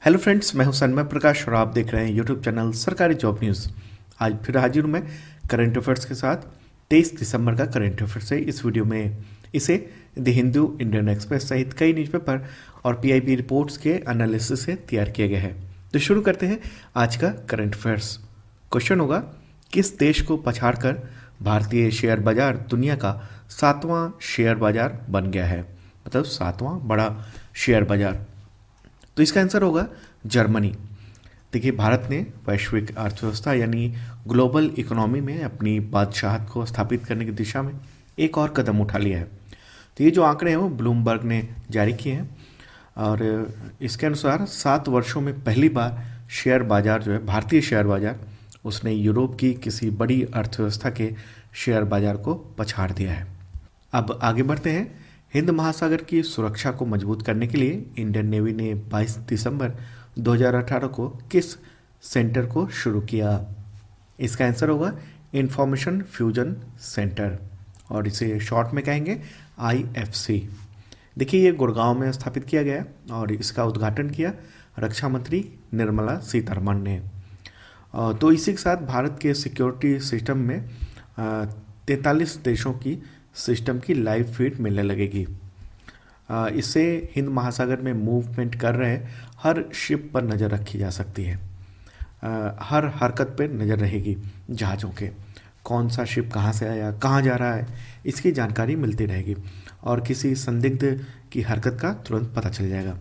Hello friends, मैं हूं सन्मय प्रकाश और आप देख रहे हैं यूट्यूब चैनल सरकारी जॉब न्यूज़। आज फिर हाजिर हूं मैं करंट अफेयर्स के साथ। 23 दिसंबर का करंट अफेयर्स है। इस वीडियो में इसे द हिंदू, इंडियन एक्सप्रेस सहित कई न्यूज़पेपर और पीआईबी रिपोर्ट्स के एनालिसिस से तैयार किया गया है। तो शुरू करते हैं आज का करंट अफेयर्स। क्वेश्चन होगा, किस देश को पछाड़कर भारतीय शेयर बाजार दुनिया का 7वां शेयर बाजार बन गया है? मतलब 7वां बड़ा शेयर बाजार। तो इसका आंसर होगा जर्मनी। देखिए, भारत ने वैश्विक अर्थव्यवस्था यानी ग्लोबल इकोनॉमी में अपनी बादशाहत को स्थापित करने की दिशा में एक और कदम उठा लिया है। तो ये जो आंकड़े हैं वो ब्लूमबर्ग ने जारी किए हैं और इसके अनुसार 7 वर्षों में पहली बार शेयर बाजार जो है, भारतीय शेयर बाजार, उसने यूरोप की किसी बड़ी अर्थव्यवस्था के शेयर बाजार को पछाड़ दिया है। अब आगे बढ़ते हैं। हिंद महासागर की सुरक्षा को मजबूत करने के लिए इंडियन नेवी ने 22 दिसंबर 2018 को किस सेंटर को शुरू किया? इसका आंसर होगा इंफॉर्मेशन फ्यूजन सेंटर, और इसे शॉर्ट में कहेंगे IFC। देखिए, ये गुड़गांव में स्थापित किया गया और इसका उद्घाटन किया रक्षा मंत्री निर्मला सीतारमण ने। तो इसी के साथ भारत के सिक्योरिटी सिस्टम में 43 देशों की सिस्टम की लाइव फीड मिलने लगेगी। इससे हिंद महासागर में मूवमेंट कर रहे हर शिप पर नज़र रखी जा सकती है। हर हरकत पर नज़र रहेगी जहाज़ों के, कौन सा शिप कहाँ से आया, कहाँ जा रहा है, इसकी जानकारी मिलती रहेगी और किसी संदिग्ध की हरकत का तुरंत पता चल जाएगा।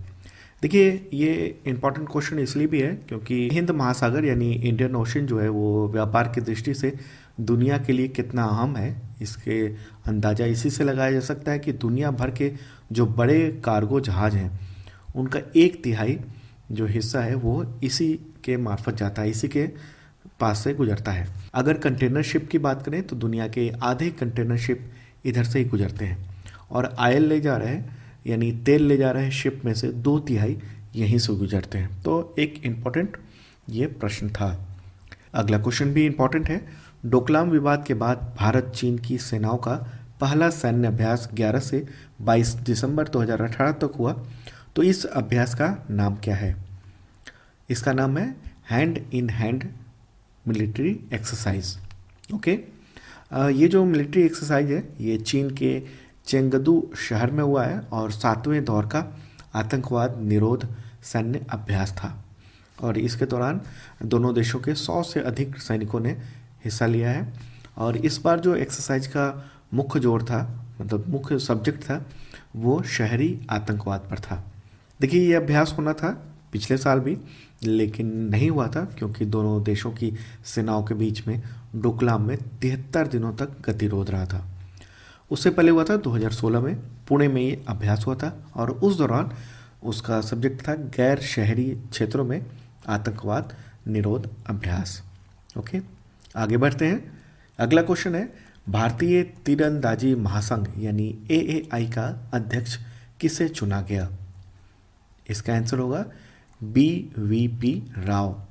देखिए, ये इम्पॉर्टेंट क्वेश्चन इसलिए भी है क्योंकि हिंद महासागर यानी इंडियन ओशन जो है वो व्यापार की दृष्टि से दुनिया के लिए कितना अहम है, इसके अंदाज़ा इसी से लगाया जा सकता है कि दुनिया भर के जो बड़े कार्गो जहाज़ हैं उनका 1/3 जो हिस्सा है वो इसी के मार्फत जाता है, इसी के पास से गुजरता है। अगर कंटेनर शिप की बात करें तो दुनिया के आधे कंटेनर शिप इधर से ही गुजरते हैं और आयल ले जा रहे हैं यानी तेल ले जा रहे शिप में से 2/3 यहीं से गुजरते हैं। तो एक इम्पॉर्टेंट ये प्रश्न था। अगला क्वेश्चन भी इम्पॉर्टेंट है। डोकलाम विवाद के बाद भारत चीन की सेनाओं का पहला सैन्य अभ्यास 11 से 22 दिसंबर 2018 तक हुआ। तो इस अभ्यास का नाम क्या है? इसका नाम है hand in hand military exercise. Okay, ये जो मिलिट्री एक्सरसाइज है ये चीन के चेंगदू शहर में हुआ है और 7वें दौर का आतंकवाद निरोध सैन्य अभ्यास था और इसके दौरान दोनों देशों के 100 से अधिक सैनिकों ने हिस्सा लिया है। और इस बार जो एक्सरसाइज का मुख्य जोर था, मतलब मुख्य सब्जेक्ट था, वो शहरी आतंकवाद पर था। देखिए, ये अभ्यास होना था पिछले साल भी, लेकिन नहीं हुआ था क्योंकि दोनों देशों की सेनाओं के बीच में डोकलाम में 73 दिनों तक गतिरोध रहा था। उससे पहले हुआ था 2016 में, पुणे में ये अभ्यास हुआ था और उस दौरान उसका सब्जेक्ट था गैर शहरी क्षेत्रों में आतंकवाद निरोध अभ्यास। ओके, आगे बढ़ते हैं। अगला क्वेश्चन है, भारतीय तीरंदाजी महासंघ यानी AAI का अध्यक्ष किसे चुना गया? इसका आंसर होगा BVP राव।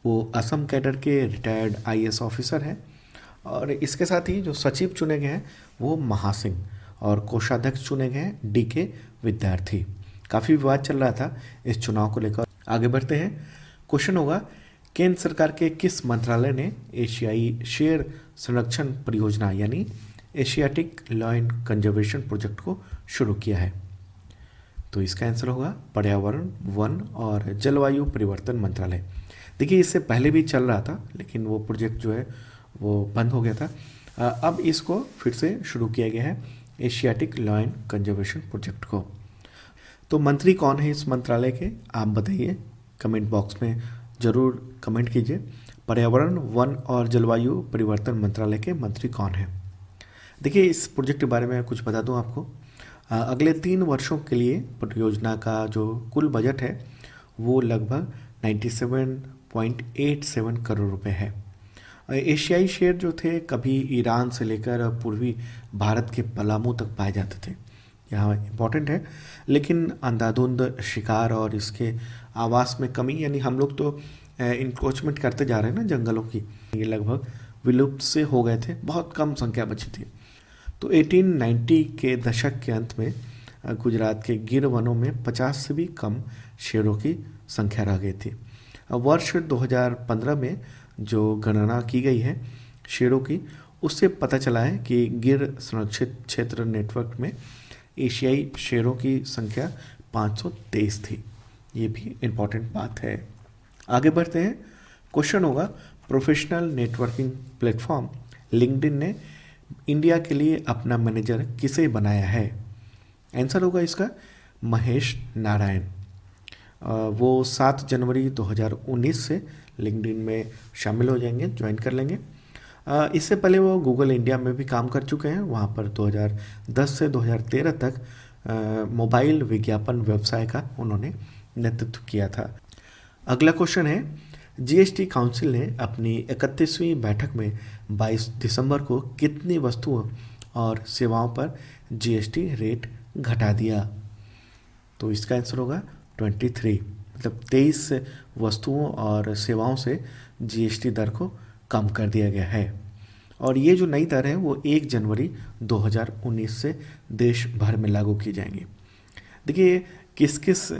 वो असम कैडर के रिटायर्ड IAS ऑफिसर हैं और इसके साथ ही जो सचिव चुने गए हैं वो महासिंह और कोषाध्यक्ष चुने गए हैं DK विद्यार्थी। काफ़ी विवाद चल रहा था इस चुनाव को लेकर। आगे बढ़ते हैं। क्वेश्चन होगा, केंद्र सरकार के किस मंत्रालय ने एशियाई शेर संरक्षण परियोजना यानी एशियाटिक लॉयन कंजर्वेशन प्रोजेक्ट को शुरू किया है? तो इसका आंसर होगा पर्यावरण, वन और जलवायु परिवर्तन मंत्रालय। देखिए, इससे पहले भी चल रहा था लेकिन वो प्रोजेक्ट जो है वो बंद हो गया था। अब इसको फिर से शुरू किया गया है, एशियाटिक लॉयन कंजर्वेशन प्रोजेक्ट को। तो मंत्री कौन है इस मंत्रालय के, आप बताइए, कमेंट बॉक्स में ज़रूर कमेंट कीजिए। पर्यावरण, वन और जलवायु परिवर्तन मंत्रालय के मंत्री कौन हैं? देखिए, इस प्रोजेक्ट के बारे में कुछ बता दूं आपको। अगले 3 वर्षों के लिए परियोजना का जो कुल बजट है वो लगभग 97.87 करोड़ रुपए है। एशियाई शेर जो थे कभी ईरान से लेकर पूर्वी भारत के पलामू तक पाए जाते थे, यहाँ इम्पॉर्टेंट है। लेकिन अंधाधुंध शिकार और इसके आवास में कमी, यानी हम लोग तो इंक्रोचमेंट करते जा रहे हैं ना जंगलों की, ये लगभग विलुप्त से हो गए थे, बहुत कम संख्या बची थी। तो 1890 के दशक के अंत में गुजरात के गिर वनों में 50 से भी कम शेरों की संख्या रह गई थी। वर्ष 2015 में जो गणना की गई है शेरों की, उससे पता चला है कि गिर संरक्षित क्षेत्र नेटवर्क में एशियाई शेरों की संख्या 523 थी। ये भी इम्पॉर्टेंट बात है। आगे बढ़ते हैं। क्वेश्चन होगा, प्रोफेशनल नेटवर्किंग प्लेटफॉर्म लिंक्डइन ने इंडिया के लिए अपना मैनेजर किसे बनाया है? आंसर होगा इसका महेश नारायण। वो 7 जनवरी 2019 से लिंक्डइन में शामिल हो जाएंगे, ज्वाइन कर लेंगे। इससे पहले वो गूगल इंडिया में भी काम कर चुके हैं। वहाँ पर 2010 से 2013 तक मोबाइल विज्ञापन व्यवसाय का उन्होंने नेतृत्व किया था। अगला क्वेश्चन है, जीएसटी काउंसिल ने अपनी 31वीं बैठक में 22 दिसंबर को कितनी वस्तुओं और सेवाओं पर जीएसटी रेट घटा दिया? तो इसका आंसर होगा 23, मतलब 23 वस्तुओं और सेवाओं से जीएसटी दर को कम कर दिया गया है। और ये जो नई दर है वो 1 जनवरी 2019 से देश भर में लागू की जाएंगी। देखिए किस किस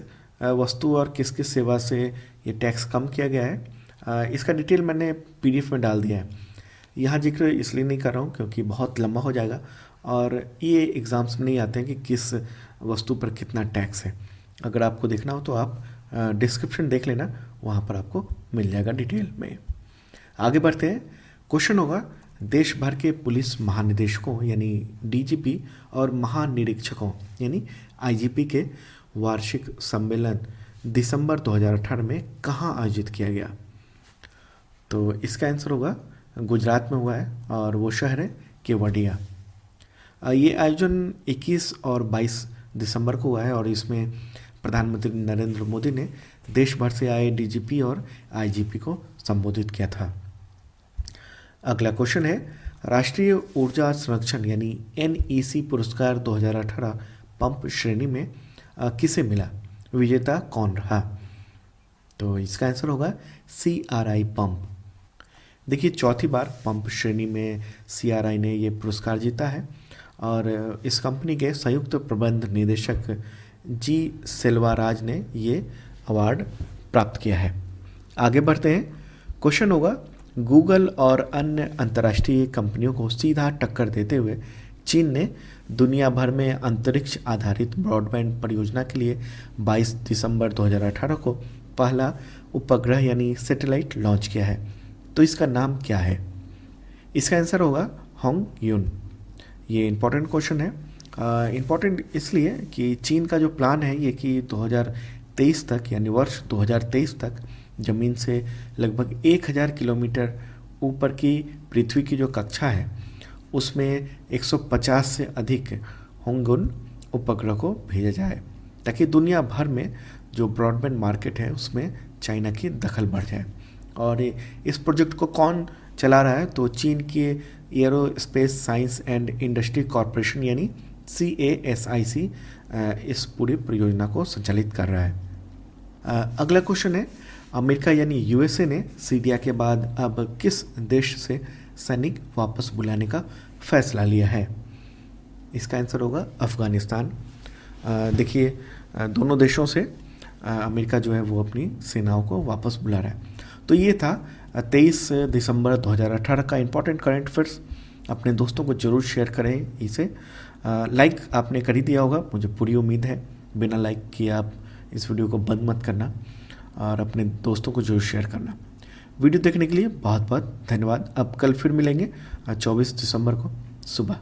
वस्तु और किस किस सेवा से ये टैक्स कम किया गया है, इसका डिटेल मैंने पीडीएफ में डाल दिया है। यहाँ जिक्र इसलिए नहीं कर रहा हूँ क्योंकि बहुत लंबा हो जाएगा और ये एग्ज़ाम्स में नहीं आते हैं कि किस वस्तु पर कितना टैक्स है। अगर आपको देखना हो तो आप डिस्क्रिप्शन देख लेना, वहाँ पर आपको मिल जाएगा डिटेल में। आगे बढ़ते हैं। क्वेश्चन होगा, देश भर के पुलिस महानिदेशकों यानी डीजीपी और महानिरीक्षकों यानी आईजीपी के वार्षिक सम्मेलन दिसंबर 2018 में कहाँ आयोजित किया गया? तो इसका आंसर होगा गुजरात में हुआ है और वो शहर है केवडिया। ये आयोजन 21 और 22 दिसंबर को हुआ है और इसमें प्रधानमंत्री नरेंद्र मोदी ने देश भर से आए डीजीपी और आईजीपी को संबोधित किया था। अगला क्वेश्चन है, राष्ट्रीय ऊर्जा संरक्षण यानी एनईसी पुरस्कार 2018 पंप श्रेणी में किसे मिला? विजेता कौन रहा? तो इसका आंसर होगा CRI पंप। देखिए चौथी बार पंप श्रेणी में CRI ने ये पुरस्कार जीता है और इस कंपनी के संयुक्त प्रबंध निदेशक जी सेल्वाराज ने ये अवार्ड प्राप्त किया है। आगे बढ़ते हैं। क्वेश्चन होगा, गूगल और अन्य अंतर्राष्ट्रीय कंपनियों को सीधा टक्कर देते हुए चीन ने दुनिया भर में अंतरिक्ष आधारित ब्रॉडबैंड परियोजना के लिए 22 दिसंबर 2018 को पहला उपग्रह यानी सैटेलाइट लॉन्च किया है। तो इसका नाम क्या है? इसका आंसर होगा होंगयुन। ये इम्पॉर्टेंट क्वेश्चन है। इम्पॉर्टेंट इसलिए कि चीन का जो प्लान है ये कि 2023 तक यानी वर्ष 2023 तक ज़मीन से लगभग 1000 किलोमीटर ऊपर की पृथ्वी की जो कक्षा है उसमें 150 से अधिक होंगयुन उपग्रह को भेजा जाए ताकि दुनिया भर में जो ब्रॉडबैंड मार्केट है उसमें चाइना की दखल बढ़ जाए। और इस प्रोजेक्ट को कौन चला रहा है? तो चीन के aerospace science and industry corporation यानी CASIC इस पूरी परियोजना को संचालित कर रहा है। अगला क्वेश्चन है, अमेरिका यानी USA ने सीरिया के बाद अब किस देश से सैनिक वापस बुलाने का फैसला लिया है? इसका आंसर होगा अफ़गानिस्तान। देखिए दोनों देशों से अमेरिका जो है वो अपनी सेनाओं को वापस बुला रहा है। तो ये था 23 दिसंबर 2018 का इम्पोर्टेंट करंट अफेयर्स। अपने दोस्तों को ज़रूर शेयर करें इसे। लाइक आपने कर ही दिया होगा, मुझे पूरी उम्मीद है। बिना लाइक किए आप इस वीडियो को बंद मत करना और अपने दोस्तों को जरूर शेयर करना। वीडियो देखने के लिए बहुत बहुत धन्यवाद। अब कल फिर मिलेंगे 24 दिसंबर को सुबह।